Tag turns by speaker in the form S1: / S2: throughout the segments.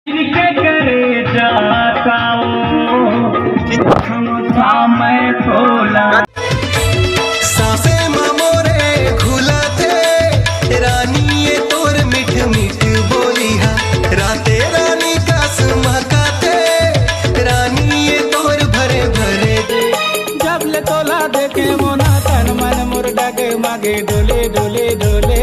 S1: इनके करे जाता मैं खोला
S2: साफे मामोरे खुला थे रानी ये तोर मिठ मिठ बोली हा राते रानी का सुमका थे रानी ये तोर भरे भरे
S3: जब ले तोला देखे मोना तन मन मुर्गा के मागे डोले डोले डोले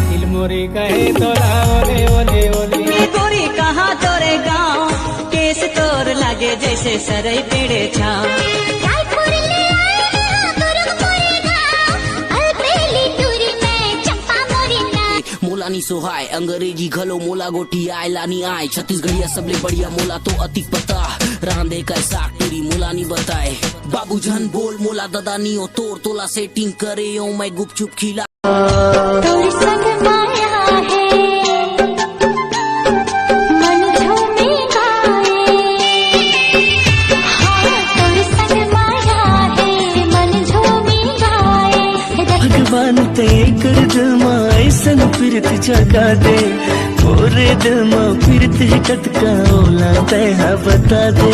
S3: दिल मोरी कहे तोला ओले ओले ओले
S4: गोरी कहाँ तोरे गाँव केस तोर लागे जैसे सरई पेड़े छाँव
S5: मोलानी सोहाय अंग्रेजी घलो मोला गोठी आय लानी आय छत्तीसगढ़िया सबले बढ़िया मोला तो अतिक पता रांधे कैसा तेरी मोलानी बताए बाबू जन बोल मोला ददानी ओ तोर तोला सेटिंग करे ओ मैं गुपचुप खिला
S2: भगवान ते कर दिल मां ऐसन फिरत जगा दे तोरे दिल मां फिरत टटका ओला ते बता दे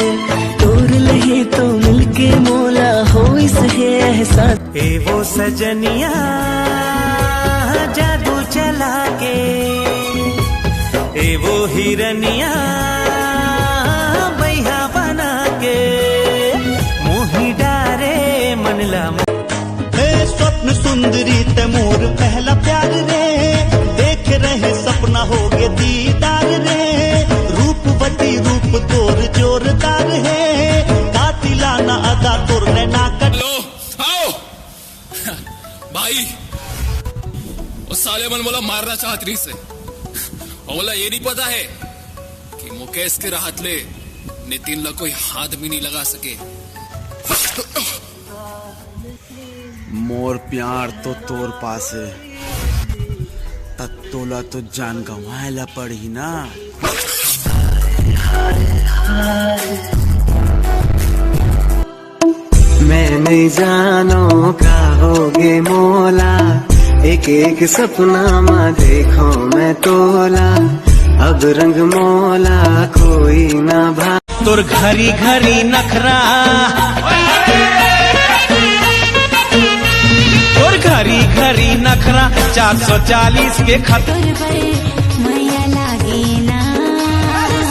S2: तोर लहे तो मिलके मोला हो इस है एहसास ए वो सजनिया जादू चला के ए वो हिरनिया बैहा बना के मोही डारे मनला स्वप्न सुंदरी तैमूर पहला प्यार रे देख रहे सपना हो गए दीदार रे रूपवती रूप तोर जोरदार है कातिलाना अदा तोर नैना कर
S6: लो आओ भाई उस साले मन बोला मारना चाहत रही से और बोला ये नहीं पता है कि मुकेश के राहत ले नितिन ला कोई हाथ भी नहीं लगा सके
S7: मोर प्यार तो तोर पास है तत्तोला तो जान गंवाएला पड़ी ना
S2: मैं नहीं जानो का होगे मोला एक एक सपना माँ देखो मैं तोला अब रंग मोला कोई ना भा तोर घरी घरी नखरा घरी घरी नखरा 440 के खतर
S4: मैया लागे ना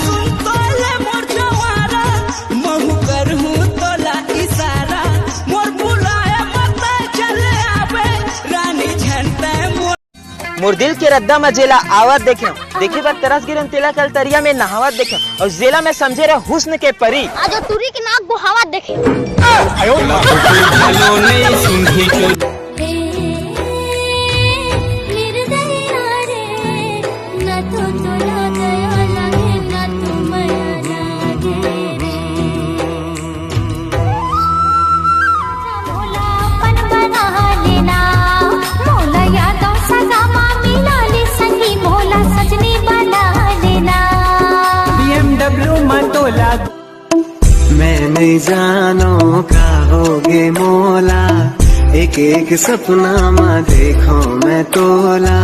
S3: सुन तोले मोर जवारा महु करहूँ तोला इशारा मोर बुलाए पता चले आवे रानी झंडे
S8: मोर दिल के रद्दा में जेला आवत देखे देखी बात तरस गिरन तेला कल तरिया में नहावत देखे और जेला में समझे रहे हुस्न के परी
S9: आज तुरी के नाक गुहावत देखे
S2: मैं नहीं जानो का होगे मोला एक एक सपना माँ देखो मैं तोला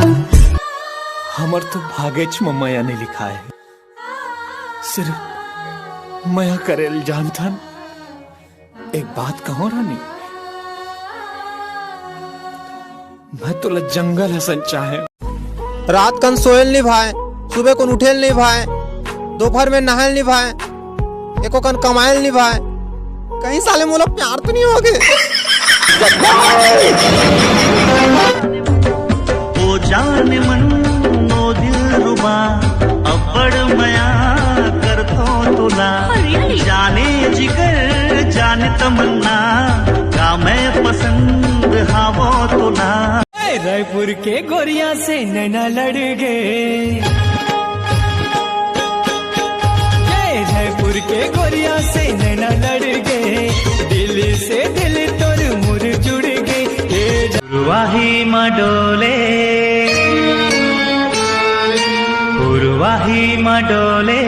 S3: हमर तो भागे मया ने लिखा है सिर्फ मया करेल जानथन एक बात कहो रानी मैं तो जंगल हसन चाहे
S10: रात कन सोयल नहीं भाई सुबह को उठेल नहीं भाई दोपहर में नहायल नहीं भाई एको कन कमायल नहीं भाई कहीं साले मोला प्यार तो नहीं हो गए
S1: ओ जाने मन नो दिल रुबा अब्बड़ मया कर तो तुला जाने जिगर जाने तमन्ना का मैं पसंद हावो तुला
S3: रायपुर के गोरिया से नैना लड़ गए रायपुर के गोरिया से नैना लड़ गए दिल से दिल तोर मुर जुड़ गए
S1: उर्वाही मडोले उर्वाही मडोले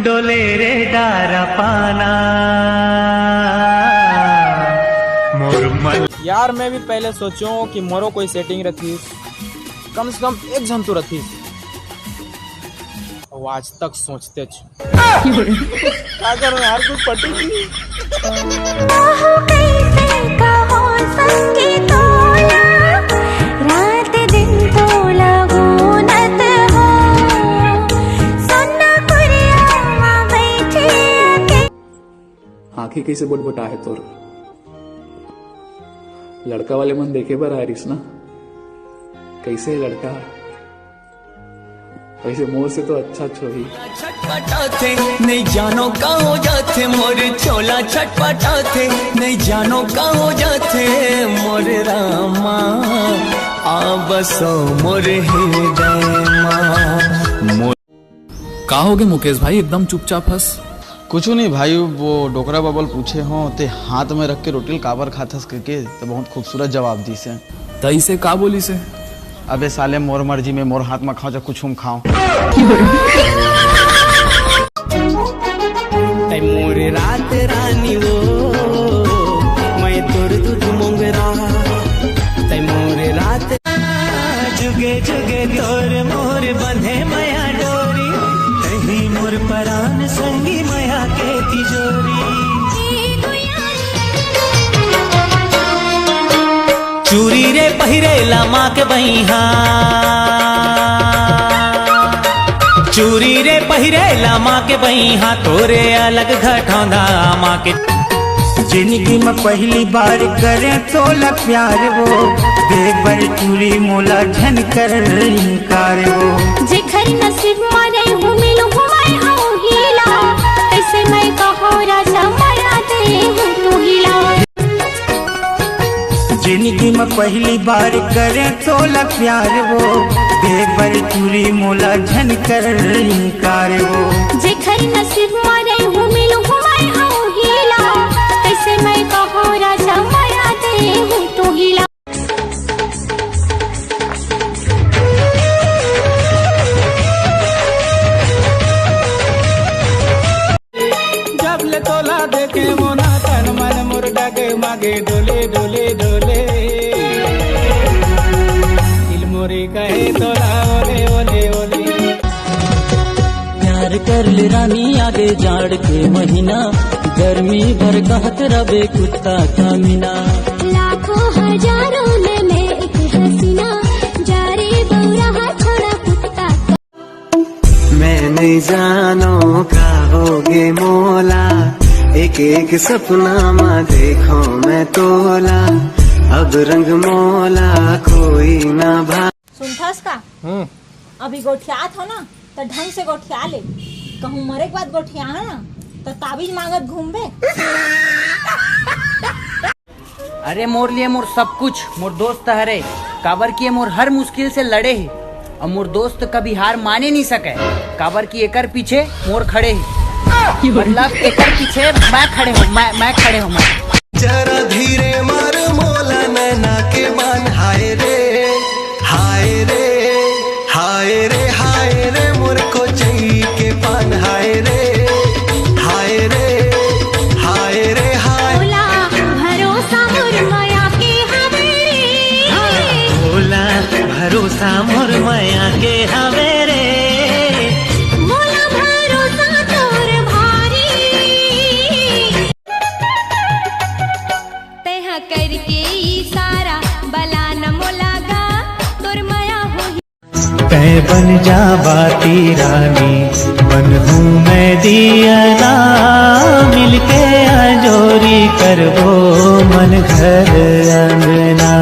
S1: डोले रे डारा पाना मोर मन
S8: यार मैं भी पहले सोचूं कि मोरो कोई सेटिंग रखी कम से कम एक जन तो रखी
S3: और आज तक सोचते छु।
S10: क्या करूं यार, कुछ पटी नहीं।
S11: रात दिन तो लगूनत हो, सोना कुरिया बैठे
S12: आंखें कैसे बुटबुटा है तोर, लड़का वाले मन देखे बर आरिस ना, कैसे है लड़का, वैसे मोर से तो अच्छा छोही।
S3: छटपटाते नहीं जानो का हो जाते मोर चोला, छटपटाते नहीं जानो का हो जाते मोर रामा, आ बसो मोर हृदय मां।
S6: का हो गए मुकेश भाई, एकदम चुपचाप हंस।
S7: कुछ नहीं भाई, वो डोकरा बबल पूछे हो ते हाथ में रख के रोटी काबर खाथस करके, तो बहुत खूबसूरत जवाब दी से।
S6: तई से का बोली से?
S7: अबे साले मोर मर्जी में मोर हाथ में खाओ चाहे कुछ हम खाओ।
S3: मोर रात रानी वो मैं तोर दूध मोंगरा, तै मोर रात
S1: जुगे जुगे तोर मोर बंधे मया डोरी, कहीं मोर परान संगी मया के तिजोरी। चूरी रे पहिरे लामा के बहिहा, चूरी रे पहिरे लामा के बहिहा, तोरे अलग घटौंदा माँ के। जिंदगी में पहली बार करे तोला प्यार वो, देख बर चूरी मोला झन कर इनकार वो।
S11: जेखर नसीब मारे हूँ मिलूं मैं हूँ हीला, ऐसे मैं कहो राजा मरा दे तू हिला।
S1: जिंदगी में पहली बार करे तोला प्यार वो, देख बर चूरी मोला झन कर इनकार वो।
S11: जेखर नसीब मारे हूँ मिलूं मैं हूँ हीला, ऐसे मैं कहो राजा मरा दे तू हिला।
S3: जब ले तोला देखे मोना तन मन मोर डागे मागे डोले डोले डोले, दिल मोरे कहे तोला ओले ओले ओले।
S4: प्यार कर ले रानी आगे जाड़ के महीना, गर्मी भर कहत रबे कुत्ता का मीना।
S11: लाखों हजारों में एक हसीना, जा रे बौरा छोड़ा कुत्ता का।
S1: मैं नहीं जानो का होगे मोला, एक एक सपना मा देखो मैं तोला, अब रंग मोला कोई ना भा।
S9: सुनथस का अभी गोठियात हो ना तो ढंग से गोठिया ले, कहूँ मरे के बाद गोठिया है ना तो ताबीज मांगत घूमबे।
S4: अरे मोर लिए मोर सब कुछ, मोर दोस्त हरे काबर किए मोर हर मुश्किल से लड़े ही, और मोर दोस्त कभी हार माने नहीं सके, काबर की एकर पीछे मोर खड़े ही, मतलब एकर पीछे मैं खड़े हूँ, मैं खड़े हूँ मैं।
S1: जरा धीरे मार मोला नैना के मान, हाय रे हाय रे हाय रे हाय रे, मोर को चाहिए के पान, हाय रे हाय रे हाय रे हाय।
S11: भोला भरोसा मोर माया के हवेरे,
S1: भोला भरोसा मोर माया के हवेरे,
S11: मोला भरोसा तोर भारी। तेहा करके इशारा बला न मोलागा, तोर माया होही।
S1: तै बन जा बाती रानी, बन हूँ मैं दियना, मिलके अजोरी करबो मन घर अंगना।